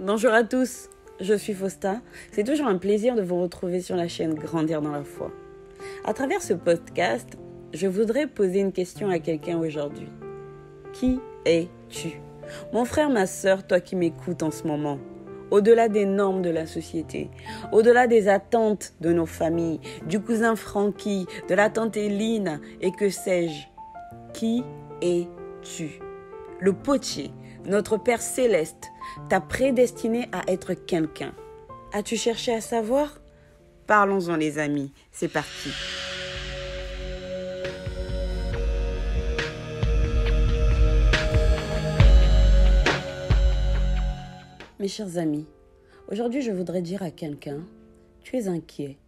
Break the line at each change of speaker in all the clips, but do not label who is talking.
Bonjour à tous, je suis Fausta. C'est toujours un plaisir de vous retrouver sur la chaîne Grandir dans la foi. À travers ce podcast, je voudrais poser une question à quelqu'un aujourd'hui. Qui es-tu? Mon frère, ma sœur, toi qui m'écoutes en ce moment. Au-delà des normes de la société, au-delà des attentes de nos familles, du cousin Francky, de la tante Eline et que sais-je, qui es-tu? Le potier, notre Père Céleste, t'a prédestiné à être quelqu'un. As-tu cherché à savoir? Parlons-en les amis, c'est parti. Mes chers amis, aujourd'hui je voudrais dire à quelqu'un, tu es inquiet,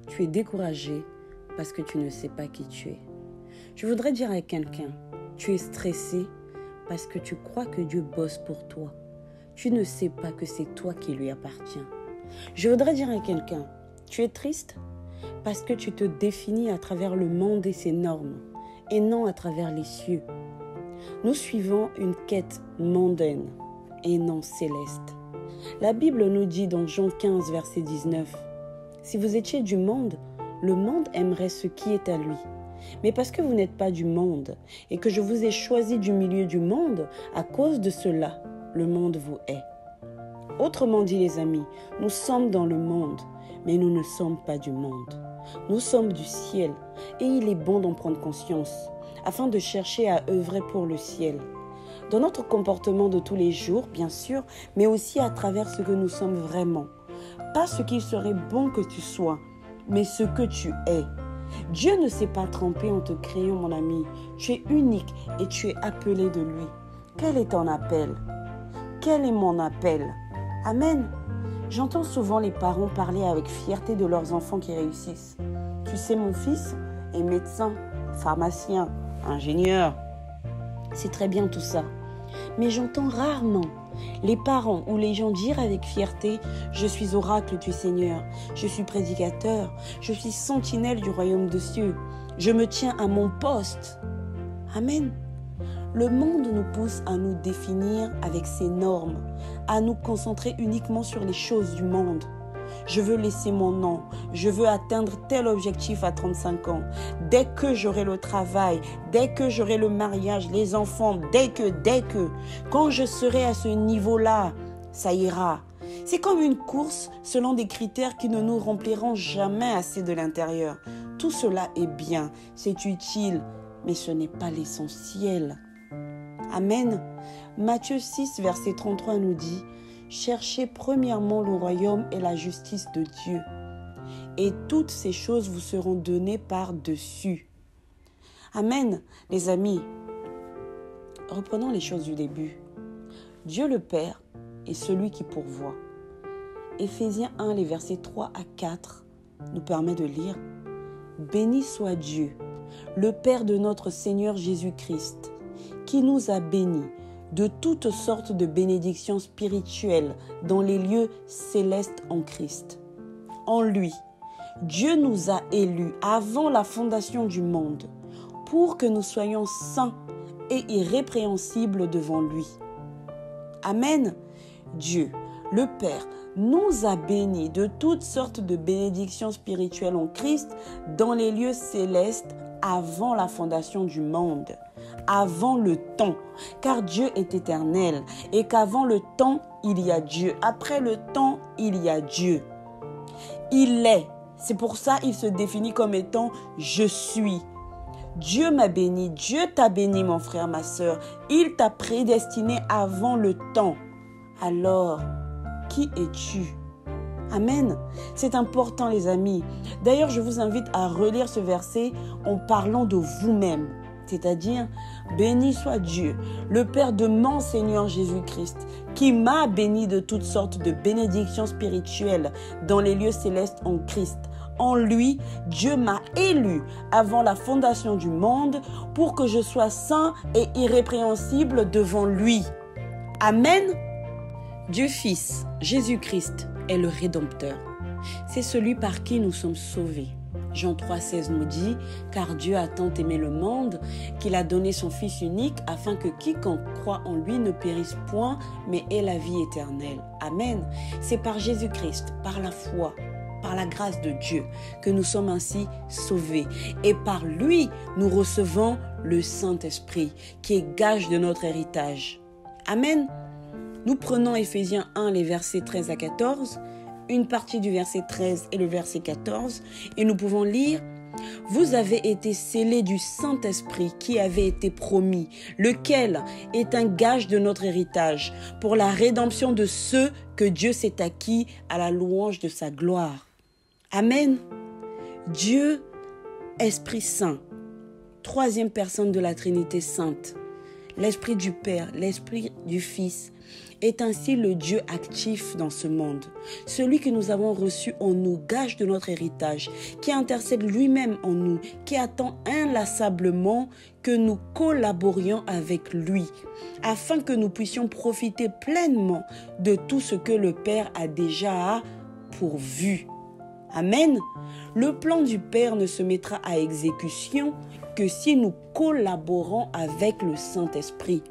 tu es découragé parce que tu ne sais pas qui tu es. Je voudrais dire à quelqu'un, tu es stressé parce que tu crois que Dieu bosse pour toi. Tu ne sais pas que c'est toi qui lui appartiens. Je voudrais dire à quelqu'un, tu es triste parce que tu te définis à travers le monde et ses normes et non à travers les cieux. Nous suivons une quête mondaine et non céleste. La Bible nous dit dans Jean 15, verset 19, « Si vous étiez du monde, le monde aimerait ce qui est à lui. Mais parce que vous n'êtes pas du monde et que je vous ai choisi du milieu du monde, à cause de cela, le monde vous hait. » Autrement dit les amis, nous sommes dans le monde, mais nous ne sommes pas du monde. Nous sommes du ciel et il est bon d'en prendre conscience afin de chercher à œuvrer pour le ciel. Dans notre comportement de tous les jours, bien sûr, mais aussi à travers ce que nous sommes vraiment. Pas ce qu'il serait bon que tu sois, mais ce que tu es. Dieu ne s'est pas trompé en te créant, mon ami. Tu es unique et tu es appelé de lui. Quel est ton appel? Quel est mon appel? Amen. J'entends souvent les parents parler avec fierté de leurs enfants qui réussissent. Tu sais, mon fils est médecin, pharmacien, ingénieur. C'est très bien tout ça. Mais j'entends rarement les parents ou les gens dire avec fierté « Je suis oracle du Seigneur, je suis prédicateur, je suis sentinelle du royaume des cieux, je me tiens à mon poste. » Amen. Le monde nous pousse à nous définir avec ses normes, à nous concentrer uniquement sur les choses du monde. Je veux laisser mon nom, je veux atteindre tel objectif à 35 ans. Dès que j'aurai le travail, dès que j'aurai le mariage, les enfants, dès que, quand je serai à ce niveau-là, ça ira. C'est comme une course selon des critères qui ne nous rempliront jamais assez de l'intérieur. Tout cela est bien, c'est utile, mais ce n'est pas l'essentiel. Amen. Matthieu 6, verset 33 nous dit « Cherchez premièrement le royaume et la justice de Dieu, et toutes ces choses vous seront données par-dessus. » Amen, les amis. Reprenons les choses du début. Dieu le Père est celui qui pourvoit. Éphésiens 1, les versets 3 à 4 nous permet de lire « Béni soit Dieu, le Père de notre Seigneur Jésus-Christ, qui nous a bénis de toutes sortes de bénédictions spirituelles dans les lieux célestes en Christ. En lui, Dieu nous a élus avant la fondation du monde pour que nous soyons saints et irrépréhensibles devant lui. Amen. Dieu, le Père, nous a bénis de toutes sortes de bénédictions spirituelles en Christ dans les lieux célestes avant la fondation du monde, avant le temps, car Dieu est éternel et qu'avant le temps, il y a Dieu. Après le temps, il y a Dieu. Il est. C'est pour ça qu'il se définit comme étant « je suis ». Dieu m'a béni, Dieu t'a béni mon frère, ma sœur. Il t'a prédestiné avant le temps. Alors, qui es-tu? Amen. C'est important les amis. D'ailleurs, je vous invite à relire ce verset en parlant de vous-même. C'est-à-dire, béni soit Dieu, le Père de mon Seigneur Jésus-Christ, qui m'a béni de toutes sortes de bénédictions spirituelles dans les lieux célestes en Christ. En lui, Dieu m'a élu avant la fondation du monde pour que je sois saint et irrépréhensible devant lui. Amen. Dieu Fils, Jésus-Christ, est le Rédempteur. C'est celui par qui nous sommes sauvés. Jean 3,16 nous dit, car Dieu a tant aimé le monde qu'il a donné son Fils unique afin que quiconque croit en lui ne périsse point, mais ait la vie éternelle. Amen. C'est par Jésus-Christ, par la foi, par la grâce de Dieu, que nous sommes ainsi sauvés. Et par lui, nous recevons le Saint-Esprit, qui est gage de notre héritage. Amen. Nous prenons Éphésiens 1, les versets 13 à 14, une partie du verset 13 et le verset 14, et nous pouvons lire « Vous avez été scellés du Saint-Esprit qui avait été promis, lequel est un gage de notre héritage, pour la rédemption de ceux que Dieu s'est acquis à la louange de sa gloire. » Amen. Dieu, Esprit Saint, troisième personne de la Trinité sainte, l'Esprit du Père, l'Esprit du Fils, est ainsi le Dieu actif dans ce monde. Celui que nous avons reçu en nous, gage de notre héritage, qui intercède lui-même en nous, qui attend inlassablement que nous collaborions avec lui, afin que nous puissions profiter pleinement de tout ce que le Père a déjà pourvu. Amen. Le plan du Père ne se mettra à exécution que si nous collaborons avec le Saint-Esprit.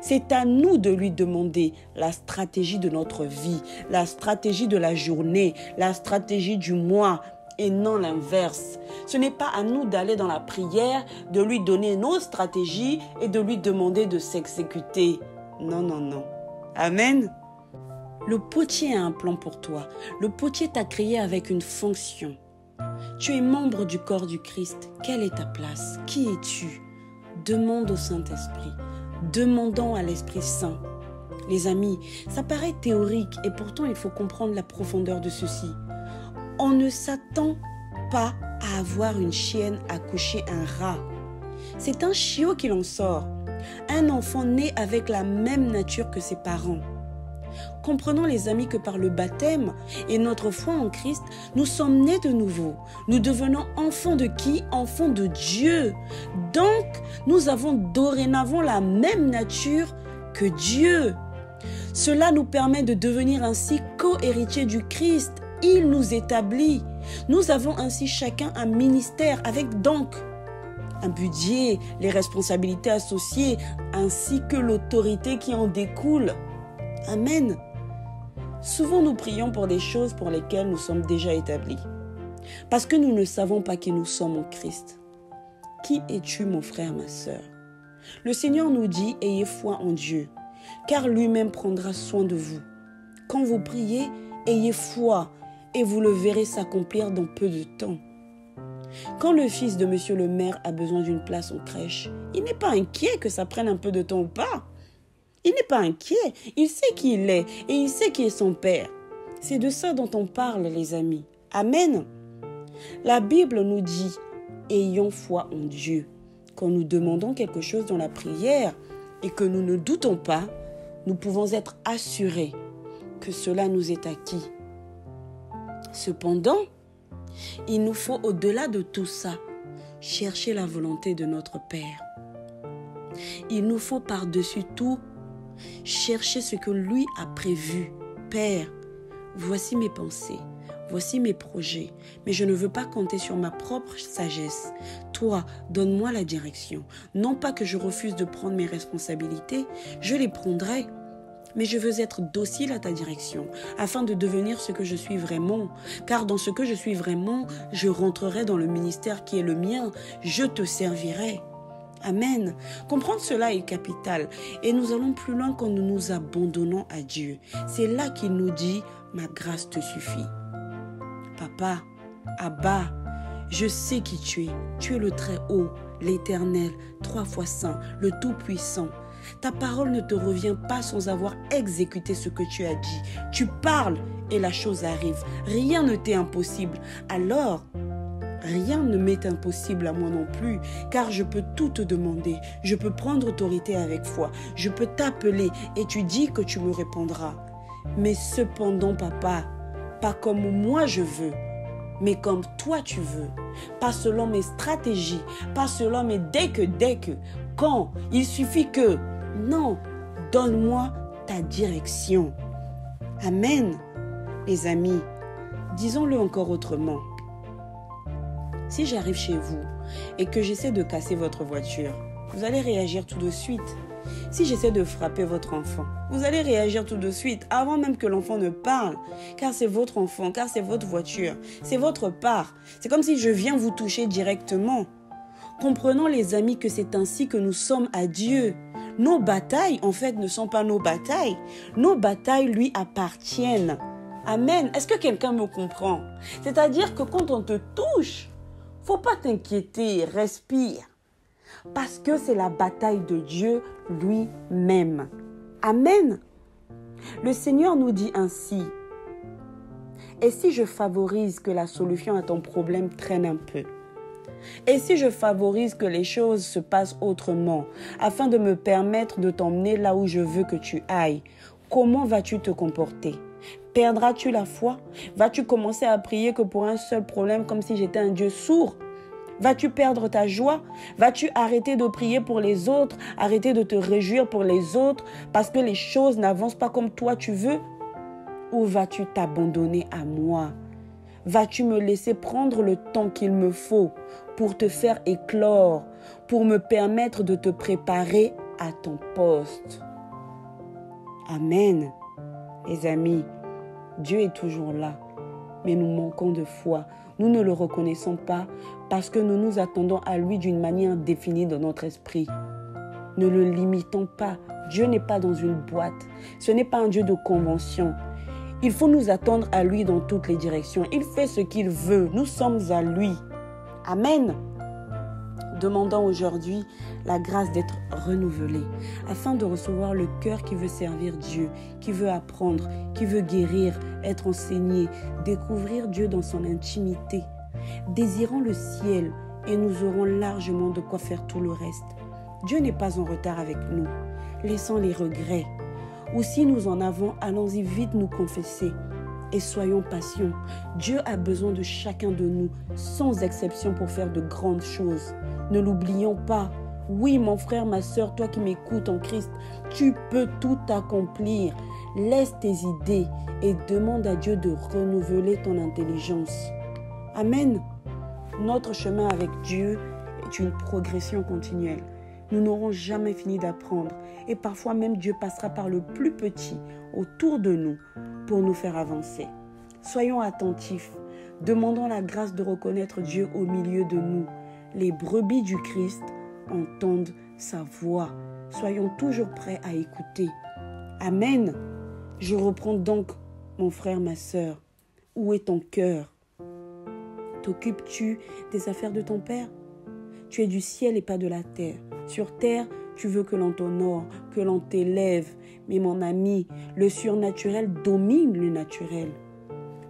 C'est à nous de lui demander la stratégie de notre vie, la stratégie de la journée, la stratégie du mois et non l'inverse. Ce n'est pas à nous d'aller dans la prière, de lui donner nos stratégies et de lui demander de s'exécuter. Non, non, non. Amen. Le potier a un plan pour toi. Le potier t'a créé avec une fonction. Tu es membre du corps du Christ. Quelle est ta place? Qui es-tu? Demande au Saint-Esprit. Demandons à l'Esprit Saint. Les amis, ça paraît théorique et pourtant il faut comprendre la profondeur de ceci. On ne s'attend pas à avoir une chienne accoucher un rat. C'est un chiot qui en sort. Un enfant né avec la même nature que ses parents. Comprenons les amis que par le baptême et notre foi en Christ, nous sommes nés de nouveau. Nous devenons enfants de qui? Enfants de Dieu. Donc, nous avons dorénavant la même nature que Dieu. Cela nous permet de devenir ainsi co-héritiers du Christ. Il nous établit. Nous avons ainsi chacun un ministère avec donc un budget, les responsabilités associées, ainsi que l'autorité qui en découle. Amen. Souvent nous prions pour des choses pour lesquelles nous sommes déjà établis. Parce que nous ne savons pas qui nous sommes en Christ. Qui es-tu, mon frère, ma sœur? Le Seigneur nous dit, ayez foi en Dieu, car lui-même prendra soin de vous. Quand vous priez, ayez foi et vous le verrez s'accomplir dans peu de temps. Quand le fils de monsieur le maire a besoin d'une place en crèche, il n'est pas inquiet que ça prenne un peu de temps ou pas. Il n'est pas inquiet, il sait qui il est et il sait qui est son père. C'est de ça dont on parle, les amis. Amen. La Bible nous dit, ayons foi en Dieu. Quand nous demandons quelque chose dans la prière et que nous ne doutons pas, nous pouvons être assurés que cela nous est acquis. Cependant, il nous faut au-delà de tout ça, chercher la volonté de notre Père. Il nous faut par-dessus tout chercher ce que lui a prévu. Père, voici mes pensées, voici mes projets, mais je ne veux pas compter sur ma propre sagesse. Toi, donne-moi la direction. Non pas que je refuse de prendre mes responsabilités, je les prendrai. Mais je veux être docile à ta direction, afin de devenir ce que je suis vraiment. Car dans ce que je suis vraiment, je rentrerai dans le ministère qui est le mien. Je te servirai. Amen. Comprendre cela est capital et nous allons plus loin quand nous nous abandonnons à Dieu. C'est là qu'il nous dit « Ma grâce te suffit ». Papa, Abba, je sais qui tu es. Tu es le Très-Haut, l'Éternel, 3 fois Saint, le Tout-Puissant. Ta parole ne te revient pas sans avoir exécuté ce que tu as dit. Tu parles et la chose arrive. Rien ne t'est impossible. Alors, rien ne m'est impossible à moi non plus, car je peux tout te demander. Je peux prendre autorité avec foi. Je peux t'appeler et tu dis que tu me répondras. Mais cependant, papa, pas comme moi je veux, mais comme toi tu veux. Pas selon mes stratégies, pas selon mes dès que, quand, il suffit que. Non, donne-moi ta direction. Amen. Les amis, disons-le encore autrement. si j'arrive chez vous et que j'essaie de casser votre voiture, vous allez réagir tout de suite. Si j'essaie de frapper votre enfant, vous allez réagir tout de suite, avant même que l'enfant ne parle, car c'est votre enfant, car c'est votre voiture, c'est votre part. C'est comme si je viens vous toucher directement. Comprenons les amis que c'est ainsi que nous sommes à Dieu. Nos batailles, en fait, ne sont pas nos batailles. Nos batailles lui appartiennent. Amen. Est-ce que quelqu'un me comprend? C'est-à-dire que quand on te touche, faut pas t'inquiéter, respire. Parce que c'est la bataille de Dieu lui-même. Amen. Le Seigneur nous dit ainsi. Et si je favorise que la solution à ton problème traîne un peu? Et si je favorise que les choses se passent autrement, afin de me permettre de t'emmener là où je veux que tu ailles, comment vas-tu te comporter? Perdras-tu la foi? Vas-tu commencer à prier que pour un seul problème comme si j'étais un Dieu sourd? Vas-tu perdre ta joie? Vas-tu arrêter de prier pour les autres, arrêter de te réjouir pour les autres parce que les choses n'avancent pas comme toi tu veux? Ou vas-tu t'abandonner à moi? Vas-tu me laisser prendre le temps qu'il me faut pour te faire éclore, pour me permettre de te préparer à ton poste? Amen. Les amis, Dieu est toujours là, mais nous manquons de foi. Nous ne le reconnaissons pas parce que nous nous attendons à lui d'une manière définie dans notre esprit. Ne le limitons pas. Dieu n'est pas dans une boîte. Ce n'est pas un Dieu de convention. Il faut nous attendre à lui dans toutes les directions. Il fait ce qu'il veut. Nous sommes à lui. Amen. Demandons aujourd'hui la grâce d'être renouvelé afin de recevoir le cœur qui veut servir Dieu, qui veut apprendre, qui veut guérir, être enseigné, découvrir Dieu dans son intimité. Désirons le ciel et nous aurons largement de quoi faire tout le reste. Dieu n'est pas en retard avec nous. Laissons les regrets. Ou si nous en avons, allons-y vite nous confesser. Et soyons patients. Dieu a besoin de chacun de nous, sans exception, pour faire de grandes choses. Ne l'oublions pas. Oui, mon frère, ma soeur, toi qui m'écoutes en Christ, tu peux tout accomplir. Laisse tes idées et demande à Dieu de renouveler ton intelligence. Amen. Notre chemin avec Dieu est une progression continuelle. Nous n'aurons jamais fini d'apprendre et parfois même Dieu passera par le plus petit autour de nous pour nous faire avancer. Soyons attentifs, demandons la grâce de reconnaître Dieu au milieu de nous. Les brebis du Christ entendent sa voix. Soyons toujours prêts à écouter. Amen. Je reprends donc, mon frère, ma sœur. Où est ton cœur? T'occupes-tu des affaires de ton Père? Tu es du ciel et pas de la terre. Sur terre, tu veux que l'on t'honore, que l'on t'élève. Mais mon ami, le surnaturel domine le naturel.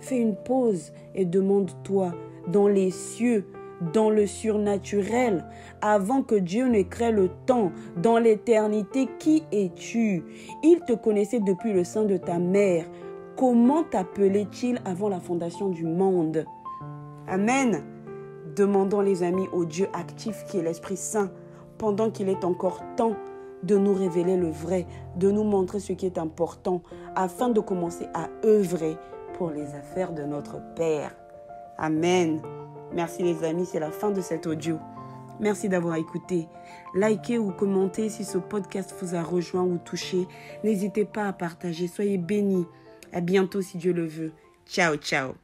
Fais une pause et demande-toi, dans les cieux, dans le surnaturel, avant que Dieu ne crée le temps, dans l'éternité, qui es-tu? Il te connaissait depuis le sein de ta mère. Comment t'appelait-il avant la fondation du monde? Amen. Demandons les amis au Dieu actif qui est l'Esprit Saint, pendant qu'il est encore temps de nous révéler le vrai, de nous montrer ce qui est important, afin de commencer à œuvrer pour les affaires de notre Père. Amen. Merci les amis, c'est la fin de cet audio. Merci d'avoir écouté. Likez ou commentez si ce podcast vous a rejoint ou touché. N'hésitez pas à partager. Soyez bénis. À bientôt si Dieu le veut. Ciao, ciao.